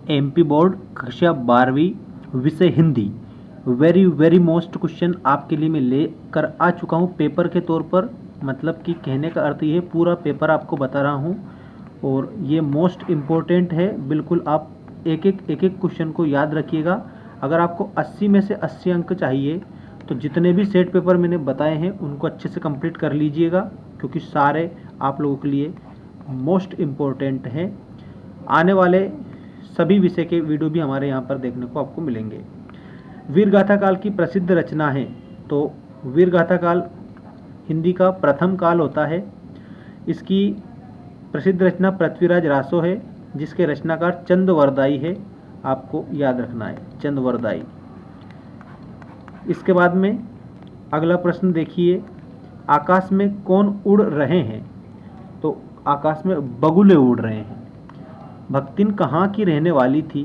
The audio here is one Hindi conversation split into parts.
एमपी बोर्ड कक्षा 12वीं विषय Hindi very very most question आपके लिए मैं लेकर आ चुका हूँ पेपर के तौर पर। मतलब कि कहने का अर्थ ये पूरा पेपर आपको बता रहा हूँ और ये मोस्ट इम्पोर्टेंट है। बिल्कुल आप एक एक क्वेश्चन को याद रखिएगा। अगर आपको 80 में से 80 अंक चाहिए तो जितने भी सेट पेपर मैंने बताए हैं उनको अच्छे से कंप्लीट कर लीजिएगा, क्योंकि सारे आप लोगों के लिए मोस्ट इम्पोर्टेंट हैं। आने वाले सभी विषय के वीडियो भी हमारे यहाँ पर देखने को आपको मिलेंगे। वीरगाथा काल की प्रसिद्ध रचना है, तो वीरगाथा काल हिंदी का प्रथम काल होता है। इसकी प्रसिद्ध रचना पृथ्वीराज रासो है, जिसके रचनाकार चंदवरदाई है। आपको याद रखना है चंदवरदाई। इसके बाद में अगला प्रश्न देखिए, आकाश में कौन उड़ रहे हैं? तो आकाश में बगुले उड़ रहे हैं। भक्तिन कहाँ की रहने वाली थी?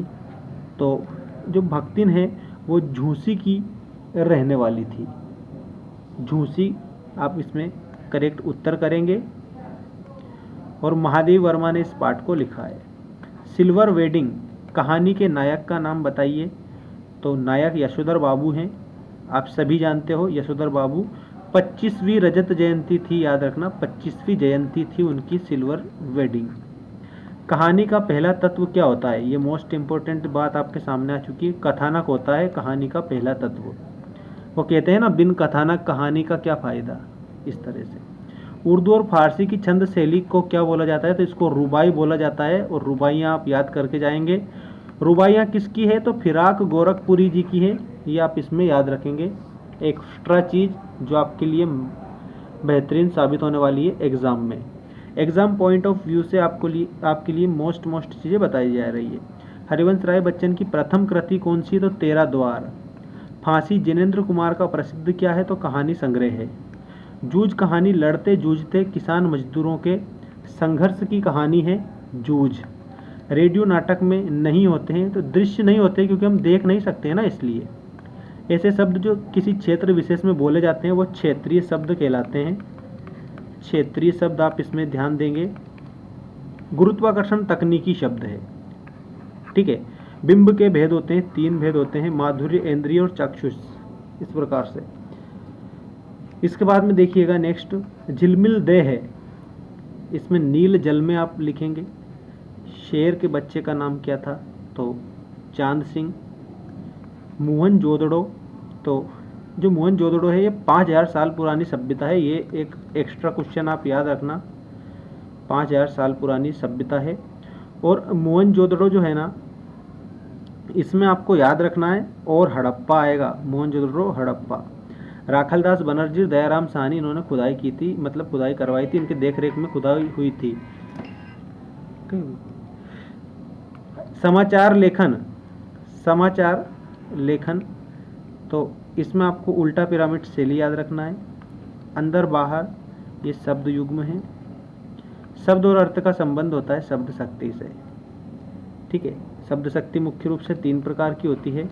तो जो भक्तिन है वो झूसी की रहने वाली थी। झूसी आप इसमें करेक्ट उत्तर करेंगे। और महादेव वर्मा ने इस पाठ को लिखा है। सिल्वर वेडिंग कहानी के नायक का नाम बताइए। तो नायक यशोधर बाबू हैं, आप सभी जानते हो यशोधर बाबू। 25वीं रजत जयंती थी, याद रखना 25वीं जयंती थी उनकी सिल्वर वेडिंग। कहानी का पहला तत्व क्या होता है? ये मोस्ट इम्पोर्टेंट बात आपके सामने आ चुकी है। कथानक होता है कहानी का पहला तत्व। वो कहते हैं ना, बिन कथानक कहानी का क्या फ़ायदा, इस तरह से। उर्दू और फारसी की छंद शैली को क्या बोला जाता है? तो इसको रुबाई बोला जाता है। और रुबाइयाँ आप याद करके जाएंगे। रुबाइयाँ किसकी है? तो फिराक गोरखपुरी जी की है। ये आप इसमें याद रखेंगे। एक्स्ट्रा चीज़ जो आपके लिए बेहतरीन साबित होने वाली है एग्ज़ाम में। एग्ज़ाम पॉइंट ऑफ व्यू से आपके लिए मोस्ट चीज़ें बताई जा रही है। हरिवंश राय बच्चन की प्रथम कृति कौन सी है? तो 13 द्वार। फांसी जिनेंद्र कुमार का प्रसिद्ध क्या है? तो कहानी संग्रह है। जूझ कहानी लड़ते जूझते किसान मजदूरों के संघर्ष की कहानी है जूझ। रेडियो नाटक में नहीं होते हैं, तो दृश्य नहीं होते क्योंकि हम देख नहीं सकते हैं ना, इसलिए। ऐसे शब्द जो किसी क्षेत्र विशेष में बोले जाते हैं वो क्षेत्रीय शब्द कहलाते हैं। क्षेत्रीय शब्द आप इसमें ध्यान देंगे। गुरुत्वाकर्षण तकनीकी शब्द है, ठीक है। बिंब के भेद होते हैं, 3 भेद होते हैं, माधुर्य, इंद्रिय और चक्षुष, इस प्रकार से। इसके बाद में देखिएगा नेक्स्ट, झिलमिल दे है। इसमें नील जल में आप लिखेंगे। शेर के बच्चे का नाम क्या था? तो चांद सिंह। मोहनजोदड़ो, तो जो मोहनजोदड़ो है ये 5000 साल पुरानी सभ्यता है। ये एक एक्स्ट्रा क्वेश्चन आप याद रखना, 5000 साल पुरानी सभ्यता है। और मोहनजोदड़ो जो है ना, इसमें आपको याद रखना है और हड़प्पा आएगा। मोहनजोदड़ो, हड़प्पा। राखलदास बनर्जी, दयाराम साहनी, इन्होंने खुदाई की थी, मतलब खुदाई करवाई थी, इनके देखरेख में खुदाई हुई थी। समाचार लेखन, तो इसमें आपको उल्टा पिरामिड शैली याद रखना है। अंदर बाहर ये शब्द युग्म है। शब्द और अर्थ का संबंध होता है शब्द शक्ति से, ठीक है। शब्द शक्ति मुख्य रूप से 3 प्रकार की होती है।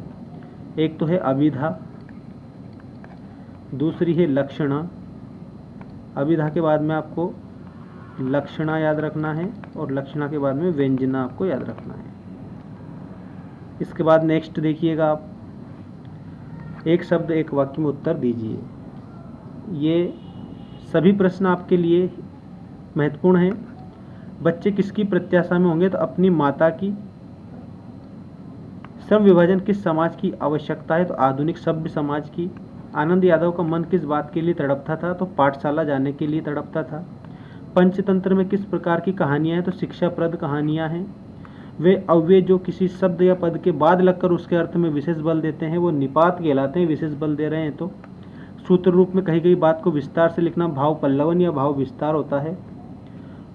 एक तो है अभिधा, दूसरी है लक्षणा। अभिधा के बाद में आपको लक्षणा याद रखना है और लक्षणा के बाद में व्यंजना आपको याद रखना है। इसके बाद नेक्स्ट देखिएगा आप, एक शब्द एक वाक्य में उत्तर दीजिए। ये सभी प्रश्न आपके लिए महत्वपूर्ण हैं। बच्चे किसकी प्रत्याशा में होंगे? तो अपनी माता की। श्रम विभाजन किस समाज की आवश्यकता है? तो आधुनिक सभ्य समाज की। आनंद यादव का मन किस बात के लिए तड़पता था? तो पाठशाला जाने के लिए तड़पता था। पंचतंत्र में किस प्रकार की कहानियाँ हैं? तो शिक्षाप्रद कहानियाँ हैं। वे अव्यय जो किसी शब्द या पद के बाद लगकर उसके अर्थ में विशेष बल देते हैं वो निपात कहलाते हैं। विशेष बल दे रहे हैं तो। सूत्र रूप में कही गई बात को विस्तार से लिखना भाव पल्लवन या भाव विस्तार होता है।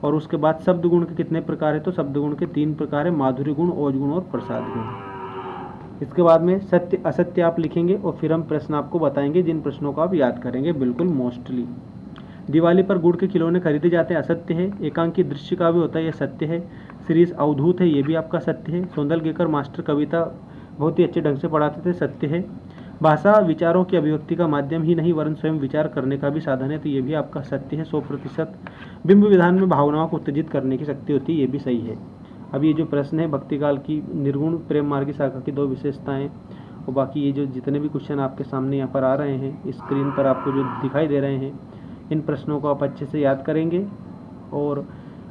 और उसके बाद शब्द गुण के कितने प्रकार है? तो शब्द गुण के 3 प्रकार है, माधुर्य गुण, ओज गुण और प्रसाद गुण। इसके बाद में सत्य असत्य आप लिखेंगे और फिर हम प्रश्न आपको बताएंगे, जिन प्रश्नों को आप याद करेंगे बिल्कुल मोस्टली। दिवाली पर गुड़ के खिलौने खरीदे जाते हैं, असत्य है। एकांकी दृश्य काव्य होता है, यह सत्य है। सीरीज अवधूत है, ये भी आपका सत्य है। सौंदर्यकर मास्टर कविता बहुत ही अच्छे ढंग से पढ़ाते थे, सत्य है। भाषा विचारों की अभिव्यक्ति का माध्यम ही नहीं वरन स्वयं विचार करने का भी साधन है, तो ये भी आपका सत्य है 100%। बिंब विधान में भावनाओं को उत्तेजित करने की शक्ति होती है, ये भी सही है। अब ये जो प्रश्न है भक्तिकाल की निर्गुण प्रेम मार्ग की शाखा की 2 विशेषताएं, और बाकी ये जो जितने भी क्वेश्चन आपके सामने यहाँ पर आ रहे हैं स्क्रीन पर आपको जो दिखाई दे रहे हैं, इन प्रश्नों को आप अच्छे से याद करेंगे। और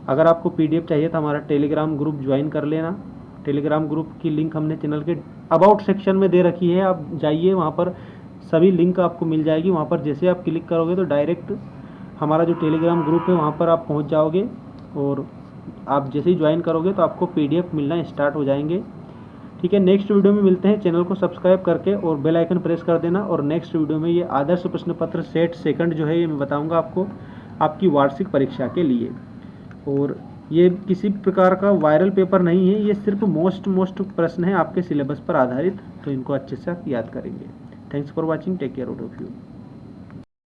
अगर आपको PDF चाहिए तो हमारा टेलीग्राम ग्रुप ज्वाइन कर लेना। टेलीग्राम ग्रुप की लिंक हमने चैनल के अबाउट सेक्शन में दे रखी है, आप जाइए, वहाँ पर सभी लिंक आपको मिल जाएगी। वहाँ पर जैसे आप क्लिक करोगे तो डायरेक्ट हमारा जो टेलीग्राम ग्रुप है वहाँ पर आप पहुँच जाओगे, और आप जैसे ही ज्वाइन करोगे तो आपको PDF मिलना स्टार्ट हो जाएंगे। ठीक है, नेक्स्ट वीडियो में मिलते हैं। चैनल को सब्सक्राइब करके और बेल आइकन प्रेस कर देना। और नेक्स्ट वीडियो में ये आदर्श प्रश्न पत्र सेट सेकंड जो है ये मैं बताऊंगा आपको आपकी वार्षिक परीक्षा के लिए। और ये किसी प्रकार का वायरल पेपर नहीं है, ये सिर्फ मोस्ट प्रश्न है आपके सिलेबस पर आधारित, तो इनको अच्छे से आप याद करेंगे। Thanks for watching, take care of you.